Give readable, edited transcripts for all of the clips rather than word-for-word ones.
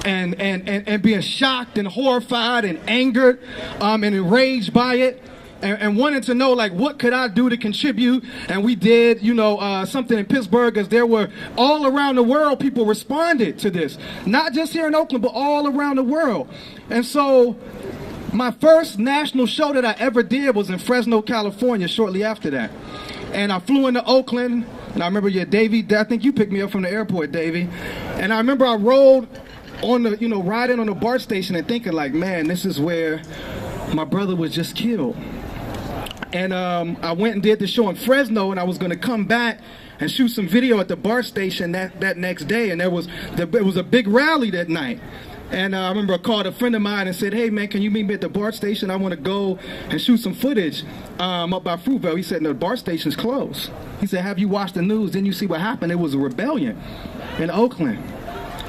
and being shocked and horrified and angered and enraged by it. And wanted to know, like, what could I do to contribute? And we did, something in Pittsburgh, as there were all around the world, people responded to this. Not just here in Oakland, but all around the world. And so my first national show that I ever did was in Fresno, California, shortly after that. And I flew into Oakland, and I remember, Davey, I think you picked me up from the airport, Davey. And I remember I rode on the, riding on the BART station and thinking, like, man, this is where my brother was just killed. And I went and did the show in Fresno, and I was going to come back and shoot some video at the BART station that next day. And it was a big rally that night. And I remember I called a friend of mine and said, hey, man, can you meet me at the BART station? I want to go and shoot some footage up by Fruitvale. He said, no, the BART station's closed. He said, have you watched the news? Then you see what happened. It was a rebellion in Oakland.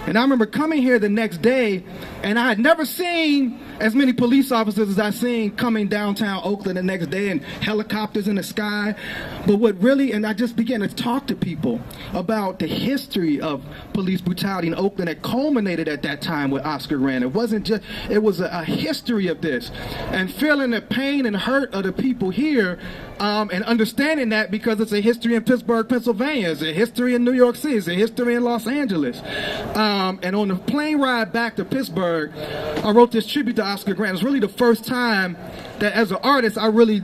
And I remember coming here the next day, and I had never seen as many police officers as I seen coming downtown Oakland the next day, and helicopters in the sky. But and I just began to talk to people about the history of police brutality in Oakland that culminated at that time with Oscar Grant. It was a history of this. And feeling the pain and hurt of the people here, and understanding that because it's a history in Pittsburgh, Pennsylvania, it's a history in New York City, it's a history in Los Angeles. And on the plane ride back to Pittsburgh, I wrote this tribute to Oscar Grant. It was really the first time that as an artist, I really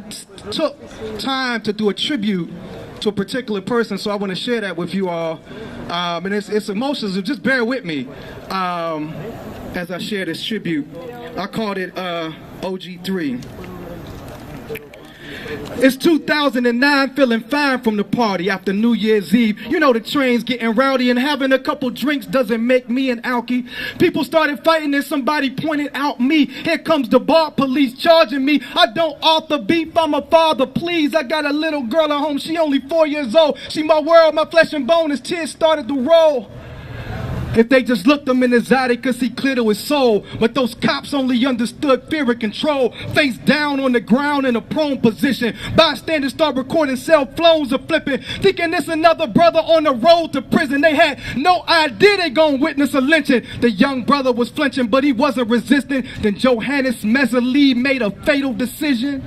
took time to do a tribute to a particular person. So I want to share that with you all. And it's emotional, so just bear with me as I share this tribute. I called it OG3. It's 2009, feeling fine from the party after New Year's Eve. You know the train's getting rowdy, and having a couple drinks doesn't make me an alkie. People started fighting and somebody pointed out me. Here comes the BART police charging me. I don't author beef, I'm a father, please. I got a little girl at home, she only 4 years old. She my world, my flesh and bone, as tears started to roll. If they just looked him in his eye, they could see clear to his soul. But those cops only understood fear and control. Face down on the ground in a prone position. Bystanders start recording cell phones are flipping, thinking it's another brother on the road to prison. They had no idea they gon' witness a lynching. The young brother was flinching, but he wasn't resisting. Then Johannes Messerly made a fatal decision.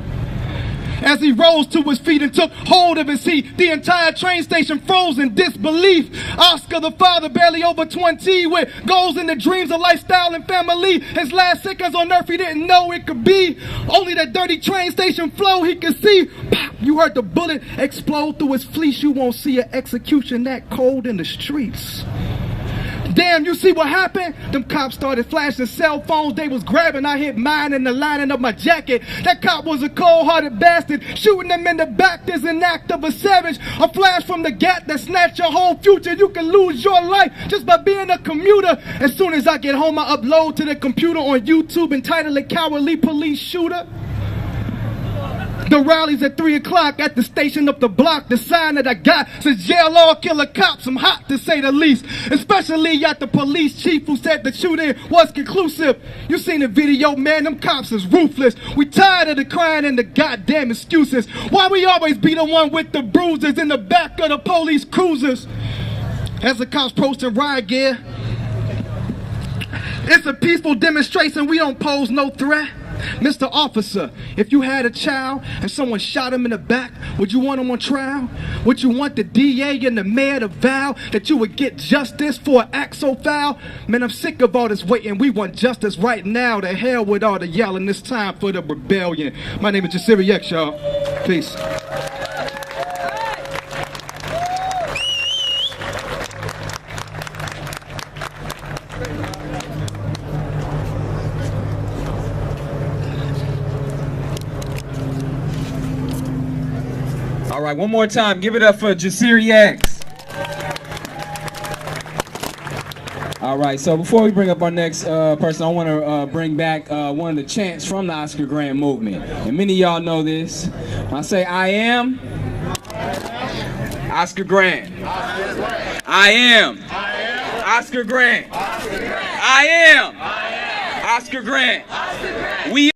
As he rose to his feet and took hold of his seat, the entire train station froze in disbelief. Oscar, the father, barely over 20, with goals and the dreams of lifestyle and family. His last seconds on earth, he didn't know it could be. Only that dirty train station flow he could see. Pop, you heard the bullet explode through his fleece. You won't see an execution that cold in the streets. Damn, you see what happened? Them cops started flashing cell phones they was grabbing. I hit mine in the lining of my jacket. That cop was a cold-hearted bastard. Shooting them in the back is an act of a savage. A flash from the gap that snatched your whole future. You can lose your life just by being a commuter. As soon as I get home, I upload to the computer on YouTube entitled "A Cowardly Police Shooter." The rally's at 3 o'clock at the station up the block. The sign that I got says jail all killer cops. I'm hot to say the least. Especially at the police chief who said the shooting was conclusive. You seen the video, man, them cops is ruthless. We tired of the crying and the goddamn excuses. Why we always be the one with the bruises in the back of the police cruisers? As the cops posting riot gear. It's a peaceful demonstration, we don't pose no threat. Mr. Officer, if you had a child and someone shot him in the back, would you want him on trial? Would you want the DA and the mayor to vow that you would get justice for an act so foul? Man, I'm sick of all this waiting. We want justice right now. To hell with all the yelling. It's time for the rebellion. My name is Jasiri X, y'all. Peace. All right, one more time. Give it up for Jasiri X. All right, so before we bring up our next person, I want to bring back one of the chants from the Oscar Grant movement. And many of y'all know this. When I say I am Oscar Grant. I am Oscar Grant. I am Oscar Grant. We